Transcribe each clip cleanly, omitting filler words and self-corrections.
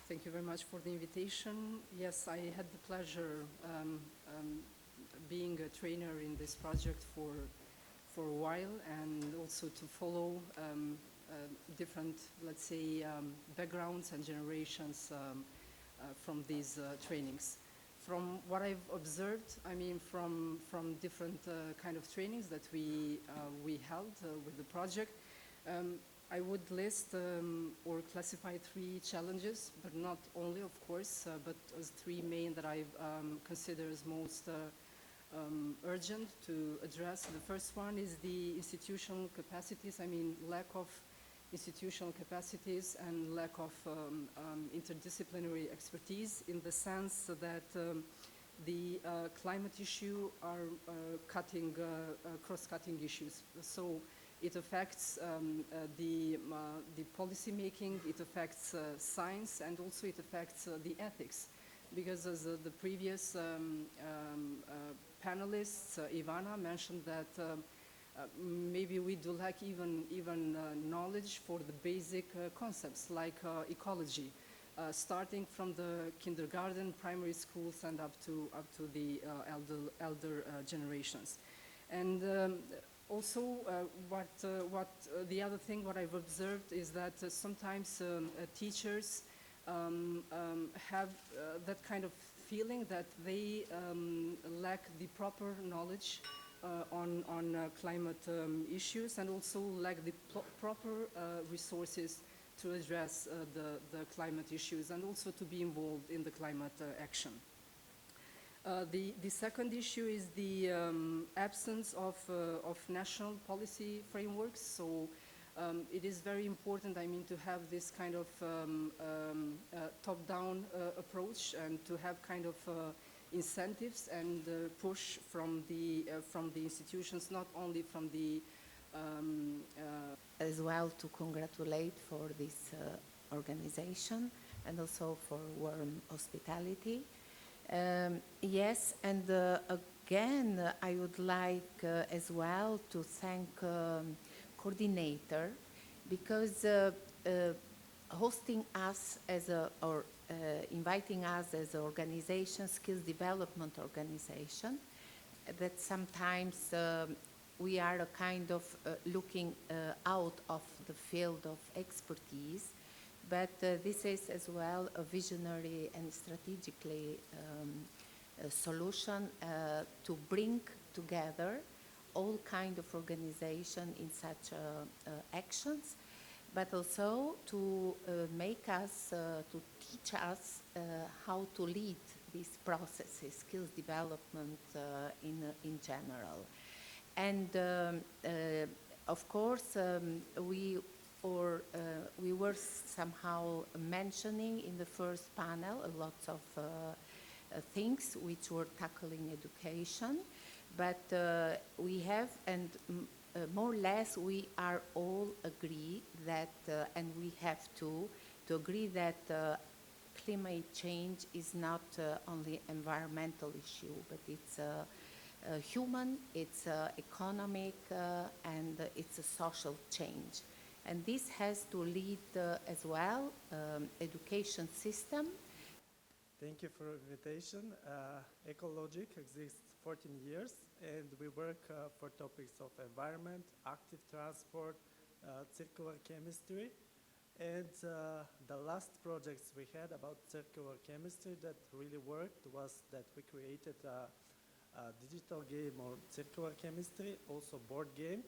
Thank you very much for the invitation. Yes, I had the pleasure being a trainer in this project for a while, and also to follow different, let's say, backgrounds and generations from these trainings. From what I've observed, I mean, from different kind of trainings that we held with the project, I would list or classify three challenges, but not only, of course, but as three main that I consider as most urgent to address. The first one is the institutional capacities, I mean, lack of institutional capacities and lack of interdisciplinary expertise, in the sense that the climate issue are cross-cutting issues. So it affects the policy making, it affects science, and also it affects the ethics. Because as the previous panelists, Ivana mentioned that maybe we do lack even knowledge for the basic concepts like ecology, starting from the kindergarten, primary schools, and up to the elder generations. And also, what the other thing what I've observed is that sometimes teachers have that kind of feeling that they lack the proper knowledge on climate issues, and also lack the proper resources to address the climate issues, and also to be involved in the climate action. The second issue is the absence of national policy frameworks. So it is very important, I mean, to have this kind of top-down approach, and to have kind of incentives and push from the institutions, not only from the as well, to congratulate for this organization, and also for warm hospitality. Yes, and again, I would like as well to thank coordinator, because hosting us as or inviting us as an organization, skills development organization, that sometimes we are a kind of looking out of the field of expertise, but this is as well a visionary and strategically solution to bring together all kind of organization in such actions, but also to make us, to teach us how to lead these processes, skills development in general. And of course, we were somehow mentioning in the first panel a lot of things which were tackling education, but we have, and more or less we are all agree that, and we have to agree that climate change is not only environmental issue, but it's human, it's economic, and it's a social change. And this has to lead as well education system. Thank you for the invitation. Ecologic exists 14 years, and we work for topics of environment, active transport, circular chemistry. And the last projects we had about circular chemistry that really worked was that we created a digital game on circular chemistry, also board game,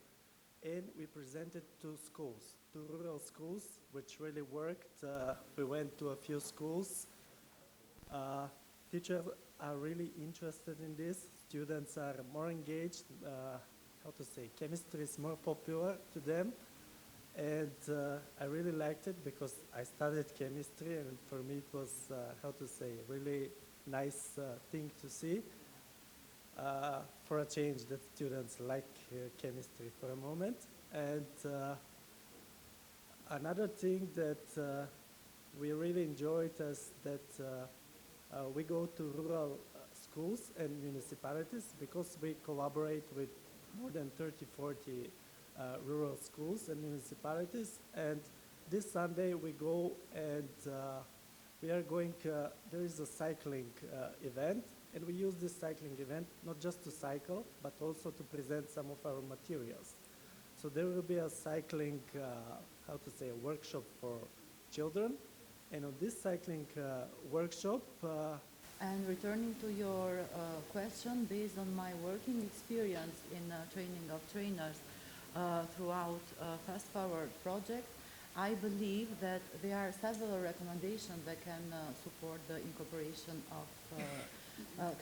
and we presented to schools, to rural schools, which really worked. We went to a few schools. Teachers are really interested in this. Students are more engaged. Chemistry is more popular to them. And I really liked it because I studied chemistry, and for me it was, really nice thing to see. For a change that students like chemistry for a moment. And another thing that we really enjoyed is that we go to rural schools and municipalities, because we collaborate with more than 30, 40 rural schools and municipalities. And this Sunday we go and we are going, there is a cycling event, and we use this cycling event not just to cycle, but also to present some of our materials. So there will be a cycling, how to say, a workshop for children. And on this cycling workshop, And returning to your question, based on my working experience in training of trainers throughout Fast Forward project, I believe that there are several recommendations that can support the incorporation of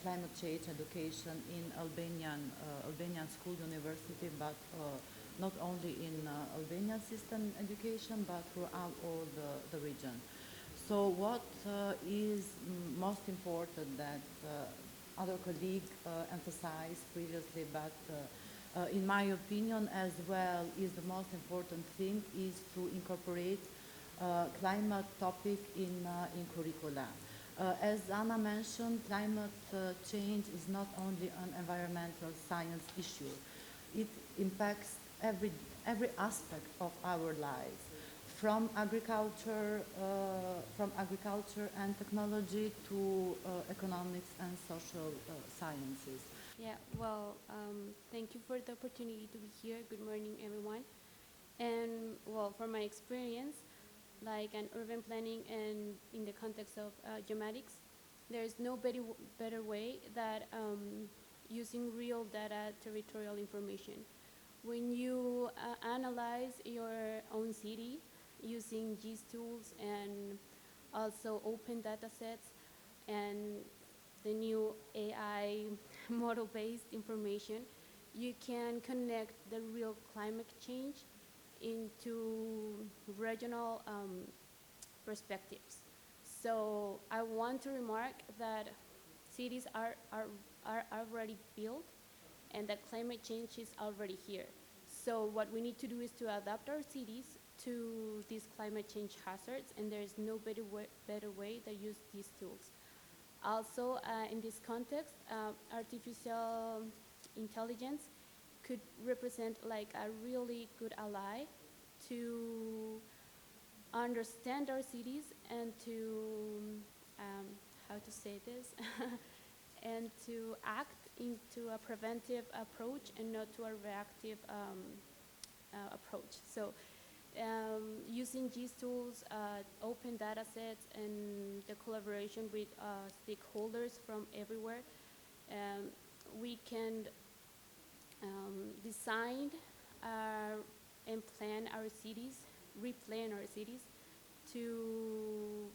climate change education in Albanian school university, but not only in Albanian system education, but throughout all the region. So what is most important that other colleagues emphasized previously, but in my opinion as well, is the most important thing is to incorporate climate topic in curricula. As Anna mentioned, climate change is not only an environmental science issue. It impacts every aspect of our lives, from agriculture and technology to economics and social sciences. Yeah, well, thank you for the opportunity to be here. Good morning, everyone. And well, from my experience, like an urban planning and in the context of geomatics, there's no better way that using real data territorial information. When you analyze your own city using GIS tools and also open data sets and the new AI model-based information, you can connect the real climate change into regional perspectives. So I want to remark that cities are already built and that climate change is already here. So what we need to do is to adapt our cities to these climate change hazards, and there is no better way to use these tools. Also, in this context, artificial intelligence could represent like a really good ally to understand our cities and to, how to say this, and to act into a preventive approach and not to a reactive approach. So using these tools, open data sets, and the collaboration with stakeholders from everywhere, we can design and plan our cities, replan our cities to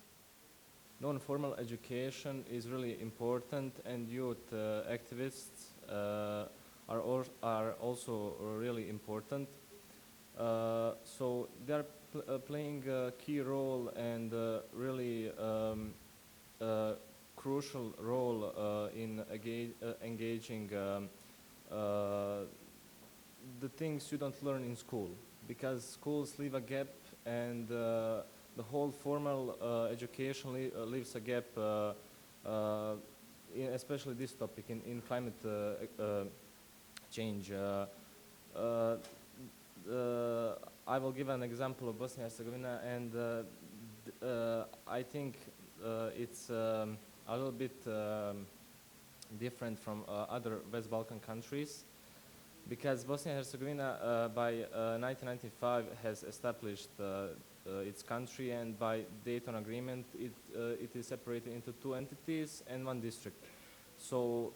Non-formal education is really important, and youth activists are also really important. So they are playing a key role and really crucial role in engaging the things you don't learn in school, because schools leave a gap, and the whole formal education leaves a gap, especially this topic in climate change. I will give an example of Bosnia and Herzegovina, and I think it's a little bit different from other West Balkan countries, because Bosnia and Herzegovina by 1995 has established its country, and by Dayton Agreement it is separated into two entities and one district. So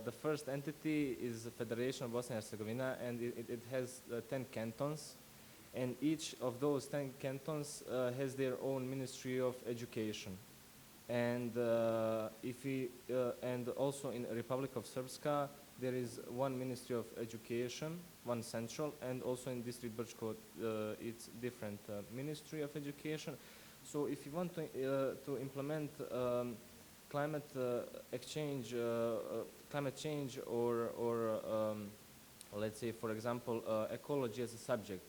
the first entity is the Federation of Bosnia and Herzegovina, and it has 10 cantons, and each of those 10 cantons has their own Ministry of Education. And and also in Republic of Srpska there is one Ministry of Education, one central, and also in District Brčko it's different Ministry of Education. So if you want to implement climate change, or let's say, for example, ecology as a subject,